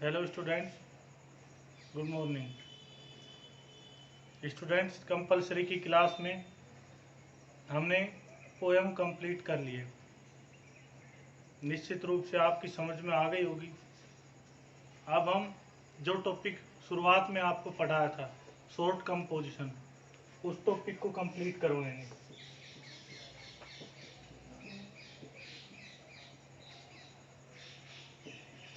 Hello students, good morning. Students, compulsory की class में हमने पोएम कंप्लीट कर लिए। निश्चित रूप से आपकी समझ में आ गई होगी। अब हम जो टॉपिक शुरुआत में आपको पढ़ाया था, शॉर्ट कंपोजिशन, उस टॉपिक को कंप्लीट करवाएंगे।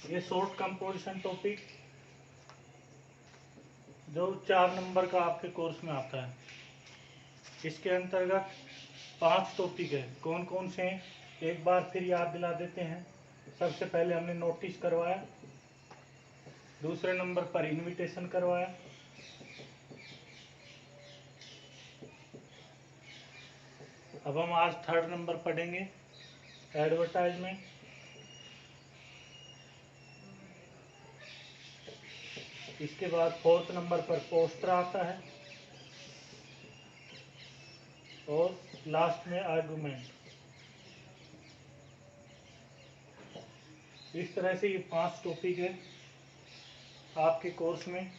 ये शॉर्ट कंपोजिशन टॉपिक जो 4 नंबर का आपके कोर्स में आता है, इसके अंतर्गत 5 टॉपिक है। कौन कौन से हैं एक बार फिर याद दिला देते हैं। सबसे पहले हमने नोटिस करवाया, दूसरे नंबर पर इनविटेशन करवाया, अब हम आज 3rd नंबर पढ़ेंगे, एडवर्टाइजमेंट। इसके बाद 4th नंबर पर पोस्टर आता है और लास्ट में आर्गुमेंट। इस तरह से ये 5 टॉपिक है आपके कोर्स में,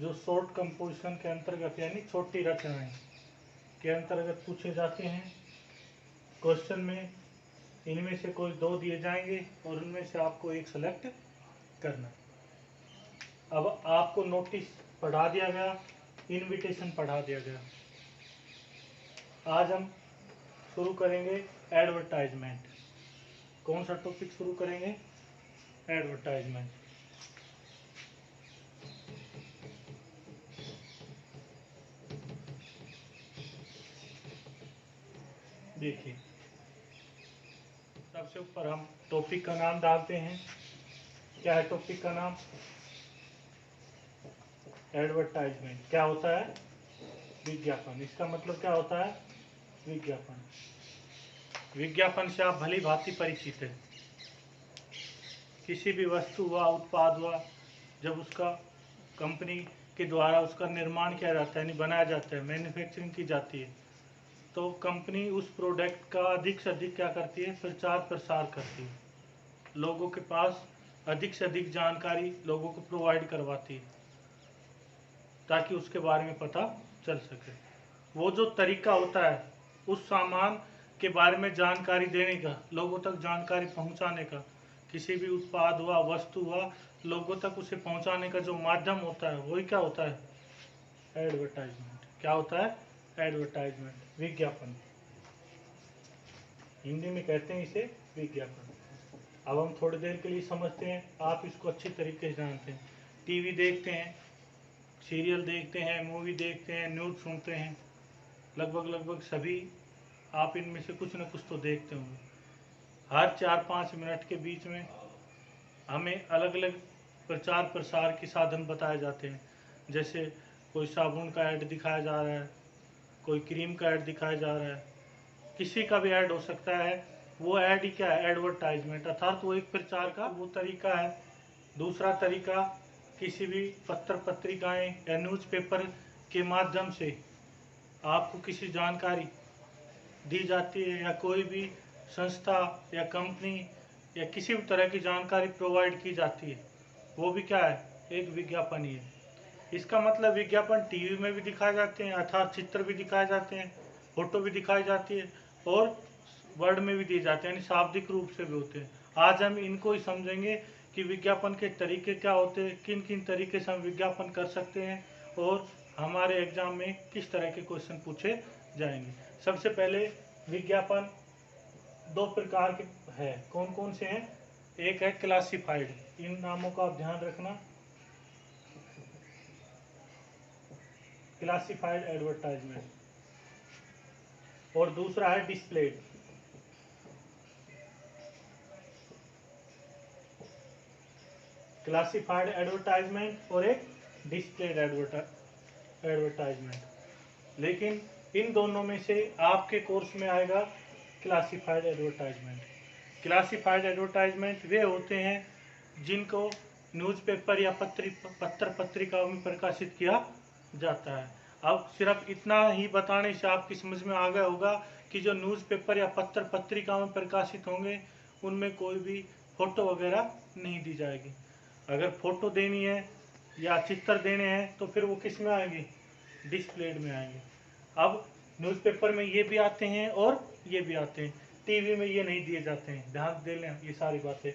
जो शॉर्ट कंपोजिशन के अंतर्गत यानी छोटी रचनाएं के अंतर्गत पूछे जाते हैं। क्वेश्चन में इनमें से कोई 2 दिए जाएंगे और उनमें से आपको एक सेलेक्ट करना। अब आपको नोटिस पढ़ा दिया गया, इनविटेशन पढ़ा दिया गया। आज हम शुरू करेंगे एडवर्टाइजमेंट। कौन सा टॉपिक शुरू करेंगे? एडवर्टाइजमेंट। देखिए, सबसे ऊपर हम टॉपिक का नाम डालते हैं। क्या है टॉपिक का नाम? एडवर्टाइजमेंट। क्या होता है? विज्ञापन। इसका मतलब क्या होता है? विज्ञापन। विज्ञापन से आप भली भांति परिचित है। किसी भी वस्तु हुआ, उत्पाद हुआ, जब उसका कंपनी के द्वारा उसका निर्माण किया जाता है, यानी बनाया जाता है, मैन्युफैक्चरिंग की जाती है, तो कंपनी उस प्रोडक्ट का अधिक से अधिक क्या करती है? प्रचार प्रसार करती है। लोगों के पास अधिक से अधिक जानकारी लोगों को प्रोवाइड करवाती है ताकि उसके बारे में पता चल सके। वो जो तरीका होता है उस सामान के बारे में जानकारी देने का, लोगों तक जानकारी पहुंचाने का, किसी भी उत्पाद हुआ, वस्तु हुआ, लोगों तक उसे पहुंचाने का जो माध्यम होता है वही क्या होता है? एडवर्टाइजमेंट। क्या होता है? एडवर्टाइजमेंट, विज्ञापन। हिंदी में कहते हैं इसे विज्ञापन। अब हम थोड़ी देर के लिए समझते हैं, आप इसको अच्छी तरीके से जानते हैं। टीवी देखते हैं, सीरियल देखते हैं, मूवी देखते हैं, न्यूज़ सुनते हैं, लगभग सभी आप इनमें से कुछ न कुछ तो देखते होंगे। हर 4-5 मिनट के बीच में हमें अलग अलग प्रचार प्रसार के साधन बताए जाते हैं। जैसे कोई साबुन का ऐड दिखाया जा रहा है, कोई क्रीम का ऐड दिखाया जा रहा है, किसी का भी ऐड हो सकता है। वो ऐड ही क्या है? एडवर्टाइजमेंट, अर्थात वो एक प्रचार का वो तरीका है। दूसरा तरीका, किसी भी पत्र पत्रिकाएं या न्यूज़पेपर के माध्यम से आपको किसी जानकारी दी जाती है, या कोई भी संस्था या कंपनी या किसी भी तरह की जानकारी प्रोवाइड की जाती है, वो भी क्या है? एक विज्ञापन ही है। इसका मतलब विज्ञापन टीवी में भी दिखाए जाते हैं, अर्थात चित्र भी दिखाए जाते हैं, फोटो भी दिखाई जाती है, और वर्ड में भी दिए जाते हैं, यानी शाब्दिक रूप से भी होते हैं। आज हम इनको ही समझेंगे कि विज्ञापन के तरीके क्या होते हैं, किन किन तरीके से हम विज्ञापन कर सकते हैं, और हमारे एग्जाम में किस तरह के क्वेश्चन पूछे जाएंगे। सबसे पहले विज्ञापन 2 प्रकार के हैं। कौन कौन से हैं? एक है क्लासिफाइड, इन नामों का आप ध्यान रखना। Classified advertisement. और दूसरा है डिस्प्लेड। क्लासिफाइड एडवर्टाइजमेंट और एक डिस्प्लेड एडवर्टाइजमेंट। लेकिन इन दोनों में से आपके कोर्स में आएगा क्लासिफाइड एडवर्टाइजमेंट। क्लासिफाइड एडवर्टाइजमेंट वे होते हैं जिनको न्यूज़पेपर या पत्र पत्रिकाओं में प्रकाशित किया जाता है। अब सिर्फ इतना ही बताने से आपकी समझ में आ गया होगा कि जो न्यूज़पेपर या पत्र पत्रिकाओं में प्रकाशित होंगे उनमें कोई भी फोटो वगैरह नहीं दी जाएगी। अगर फोटो देनी है या चित्र देने हैं तो फिर वो किस में आएंगे, डिस्प्लेड में आएंगे। अब न्यूज़पेपर में ये भी आते हैं और ये भी आते हैं, टीवी में ये नहीं दिए जाते हैं, ध्यान दे लें ये सारी बातें।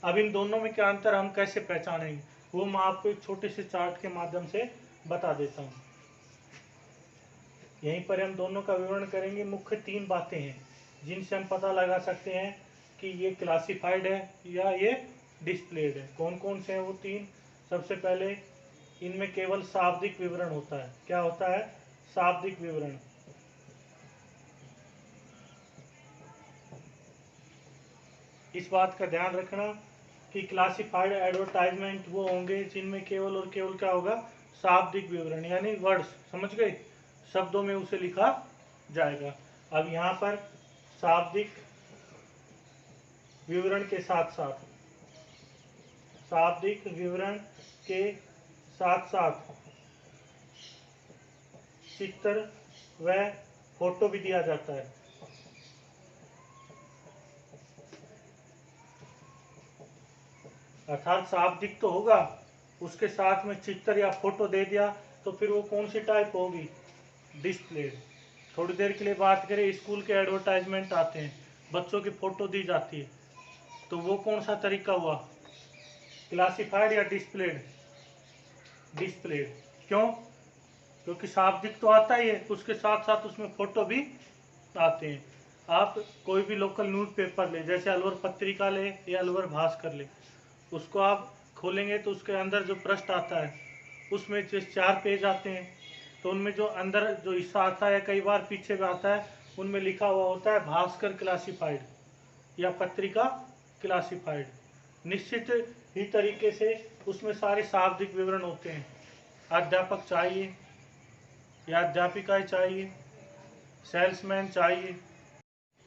अब इन दोनों में क्या अंतर हम कैसे पहचानेंगे, वो मैं आपको एक छोटे से चार्ट के माध्यम से बता देता हूँ। यहीं पर हम दोनों का विवरण करेंगे। मुख्य 3 बातें हैं जिनसे हम पता लगा सकते हैं कि ये क्लासिफाइड है या ये डिस्प्लेड है। कौन कौन से हैं वो 3? सबसे पहले इनमें केवल शाब्दिक विवरण होता है। क्या होता है? शाब्दिक विवरण। इस बात का ध्यान रखना कि क्लासिफाइड एडवर्टाइजमेंट वो होंगे जिनमें केवल और केवल क्या होगा, शाब्दिक विवरण, यानी वर्ड्स, समझ गए, शब्दों में उसे लिखा जाएगा। अब यहाँ पर शाब्दिक विवरण के साथ साथ, शाब्दिक विवरण के साथ साथ चित्र व फोटो भी दिया जाता है। अर्थात शाब्दिक तो होगा, उसके साथ में चित्र या फोटो दे दिया तो फिर वो कौन सी टाइप होगी, डिस्प्लेड। थोड़ी देर के लिए बात करें, स्कूल के एडवर्टाइजमेंट आते हैं, बच्चों की फोटो दी जाती है, तो वो कौन सा तरीका हुआ, क्लासिफाइड या डिस्प्लेड? डिस्प्लेड। क्यों? क्योंकि शाब्दिक तो आता ही है, उसके साथ साथ उसमें फोटो भी आते हैं। आप कोई भी लोकल न्यूज़पेपर ले, जैसे अलवर पत्रिका ले या अलवर भास्कर ले, उसको आप खोलेंगे तो उसके अंदर जो पृष्ठ आता है उसमें जो 4 पेज आते हैं, तो उनमें जो अंदर जो हिस्सा आता है, कई बार पीछे भी आता है, उनमें लिखा हुआ होता है भास्कर क्लासिफाइड या पत्रिका क्लासिफाइड। निश्चित ही तरीके से उसमें सारे शाब्दिक विवरण होते हैं। अध्यापक चाहिए या अध्यापिकाएं चाहिए, सेल्समैन चाहिए,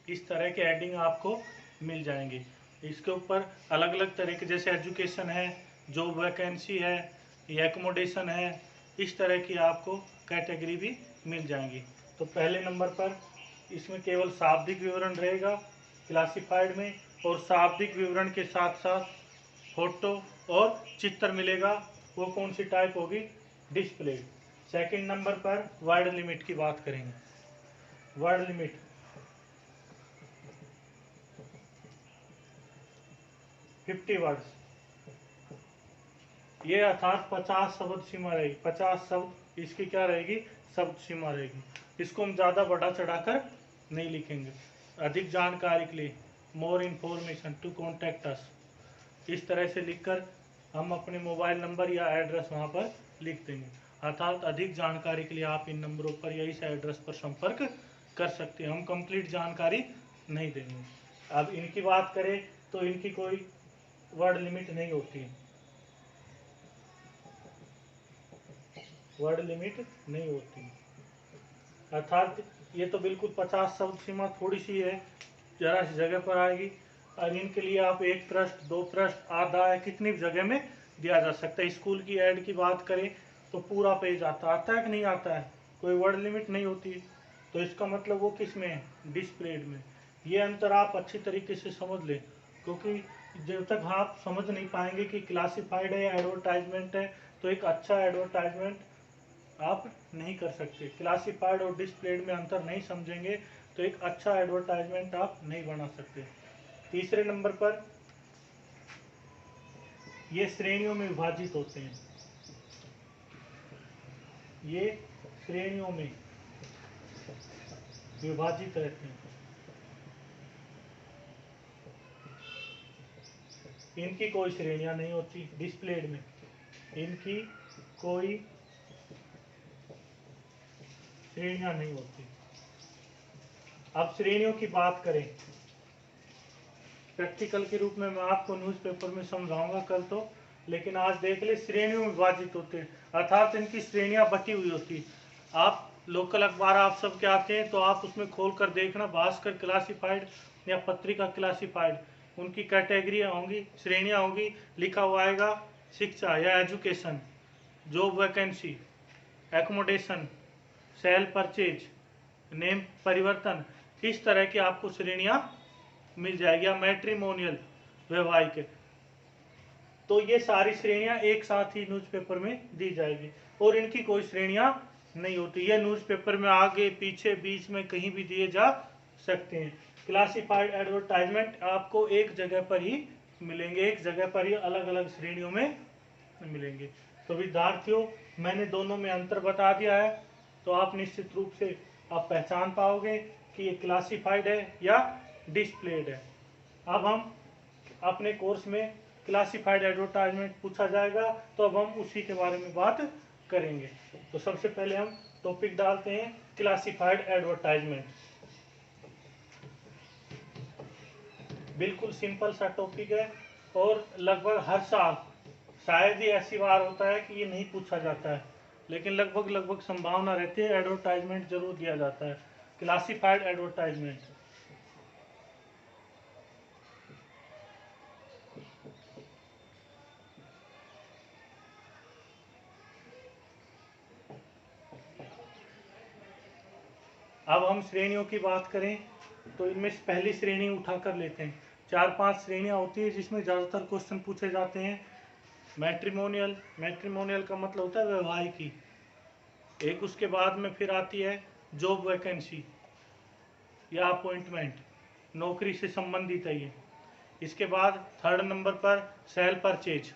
इस तरह के हेडिंग आपको मिल जाएंगे। इसके ऊपर अलग अलग तरह के, जैसे एजुकेशन है, जॉब वैकेंसी है, या एकोमोडेशन है, इस तरह की आपको कैटेगरी भी मिल जाएंगी। तो पहले नंबर पर इसमें केवल शाब्दिक विवरण रहेगा क्लासिफाइड में, और शाब्दिक विवरण के साथ साथ फोटो और चित्र मिलेगा, वो कौन सी टाइप होगी, डिस्प्ले। सेकंड नंबर पर वर्ड लिमिट की बात करेंगे। वर्ड लिमिट, वर्ड्स, ये अर्थात 50 शब्द सीमा रहेगी। 50 शब्द इसकी क्या रहेगी, शब्द सीमा रहेगी। इसको हम ज़्यादा बढ़ा चढ़ाकर नहीं लिखेंगे। अधिक जानकारी के लिए, more information to contact us, इस तरह से लिखकर हम अपने मोबाइल नंबर या एड्रेस वहाँ पर लिख देंगे। अर्थात अधिक जानकारी के लिए आप इन नंबरों पर या इस एड्रेस पर संपर्क कर सकते हैं। हम कंप्लीट जानकारी नहीं देंगे। अब इनकी बात करें तो इनकी कोई वर्ड लिमिट नहीं होती, वर्ड लिमिट नहीं होती। अर्थात ये तो बिल्कुल 50 शब्द सीमा थोड़ी सी है, जरा सी जगह पर आएगी, और इनके लिए आप 1 पृष्ठ 2 पृष्ठ आधा है, कितनी भी जगह में दिया जा सकता है। स्कूल की ऐड की बात करें तो पूरा पेज आता है कि नहीं आता है, कोई वर्ड लिमिट नहीं होती। तो इसका मतलब वो किस में है, डिस्प्लेड में। ये अंतर आप अच्छी तरीके से समझ लें, क्योंकि जब तक आप समझ नहीं पाएंगे कि क्लासिफाइड है या एडवर्टाइजमेंट है, तो एक अच्छा एडवर्टाइजमेंट आप नहीं कर सकते। क्लासिफाइड और डिस्प्लेड में अंतर नहीं समझेंगे तो एक अच्छा एडवर्टाइजमेंट आप नहीं बना सकते। तीसरे नंबर पर ये श्रेणियों में विभाजित होते हैं, ये श्रेणियों में विभाजित रहते हैं। इनकी कोई श्रेणियां नहीं होती डिस्प्लेड में, इनकी कोई श्रेणियां नहीं होती। अब श्रेणियों की बात करें, प्रैक्टिकल के रूप में मैं आपको न्यूज़पेपर में समझाऊंगा कल तो, लेकिन आज देख ले, श्रेणियों में विभाजित होते हैं, अर्थात इनकी श्रेणियां बटी हुई होती। आप लोकल अखबार आप सब के आते हैं तो आप उसमें खोल कर देखना, भास्कर क्लासिफाइड या पत्रिका क्लासिफाइड, उनकी कैटेगरियाँ होंगी, श्रेणियाँ होंगी, लिखा हुआ आएगा शिक्षा या education, job vacancy, accommodation, cell purchase, name परिवर्तन, इस तरह की आपको श्रेणियाँ मिल जाएगी, या मैट्रिमोनियल, वैवाहिक। तो ये सारी श्रेणियां एक साथ ही न्यूज़पेपर में दी जाएगी और इनकी कोई श्रेणियां नहीं होती। ये न्यूज़पेपर में आगे पीछे बीच में कहीं भी दिए जा सकते हैं। क्लासिफाइड एडवर्टाइजमेंट आपको एक जगह पर ही मिलेंगे, एक जगह पर ही अलग अलग श्रेणियों में मिलेंगे। तो विद्यार्थियों, मैंने दोनों में अंतर बता दिया है, तो आप निश्चित रूप से आप पहचान पाओगे कि ये क्लासिफाइड है या डिस्प्लेड है। अब हम अपने कोर्स में क्लासिफाइड एडवर्टाइजमेंट पूछा जाएगा, तो अब हम उसी के बारे में बात करेंगे। तो सबसे पहले हम टॉपिक डालते हैं क्लासिफाइड एडवर्टाइजमेंट। बिल्कुल सिंपल सा टॉपिक है और लगभग हर साल शायद ही ऐसी बार होता है कि ये नहीं पूछा जाता है, लेकिन लगभग संभावना रहती है एडवर्टाइजमेंट जरूर दिया जाता है। क्लासिफाइड एडवर्टाइजमेंट, अब हम श्रेणियों की बात करें तो इनमें से पहली श्रेणी उठा कर लेते हैं। 4-5 श्रेणियां होती है जिसमें ज़्यादातर क्वेश्चन पूछे जाते हैं। मैट्रिमोनियल, मैट्रिमोनियल का मतलब होता है वैवाहिकी। एक उसके बाद में फिर आती है जॉब वैकेंसी या अपॉइंटमेंट, नौकरी से संबंधित है ये। इसके बाद 3rd नंबर पर सेल परचेज,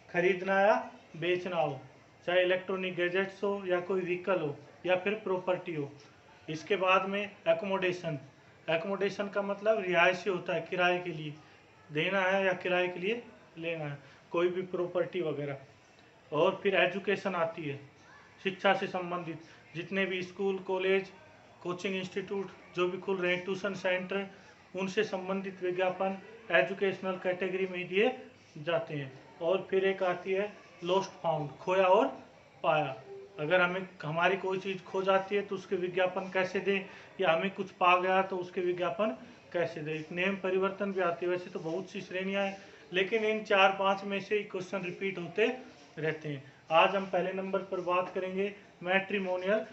खरीदना या बेचना हो, चाहे इलेक्ट्रॉनिक गैजेट्स हो या कोई व्हीकल हो या फिर प्रॉपर्टी हो। इसके बाद में एकोमोडेशन, एकोमोडेशन का मतलब रिहायशी होता है, किराए के लिए देना है या किराए के लिए लेना है, कोई भी प्रॉपर्टी वगैरह। और फिर एजुकेशन आती है, शिक्षा से संबंधित जितने भी स्कूल, कॉलेज, कोचिंग इंस्टीट्यूट जो भी खुल रहे हैं, ट्यूशन सेंटर, उनसे संबंधित विज्ञापन एजुकेशनल कैटेगरी में दिए जाते हैं। और फिर एक आती है लॉस्ट फाउंड, खोया और पाया। अगर हमें हमारी कोई चीज़ खो जाती है तो उसके विज्ञापन कैसे दें, या हमें कुछ पा गया तो उसके विज्ञापन कैसे दें। नेम परिवर्तन भी आती है। वैसे तो बहुत सी श्रेणियां हैं, लेकिन इन 4-5 में से क्वेश्चन रिपीट होते रहते हैं। आज हम पहले नंबर पर बात करेंगे मैट्रिमोनियल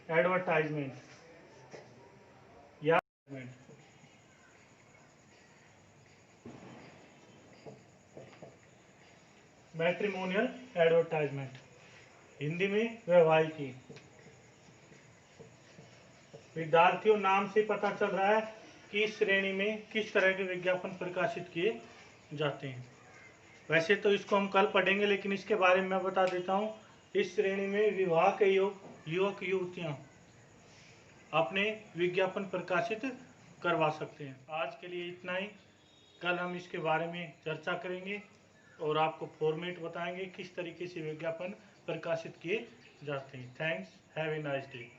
एडवर्टाइजमेंट या मैट्रिमोनियल एडवर्टाइजमेंट, हिंदी में वैवाहिकी। विद्यार्थियों, नाम से पता चल रहा है कि इस श्रेणी में किस तरह के विज्ञापन प्रकाशित किए जाते हैं। वैसे तो इसको हम कल पढ़ेंगे, लेकिन इसके बारे में मैं बता देता हूँ। इस श्रेणी में विवाह के युवक युवतियाँ अपने विज्ञापन प्रकाशित करवा सकते हैं। आज के लिए इतना ही। कल हम इसके बारे में चर्चा करेंगे और आपको फॉर्मेट बताएंगे किस तरीके से विज्ञापन प्रकाशित किए जाते हैं। Thanks, have a nice day.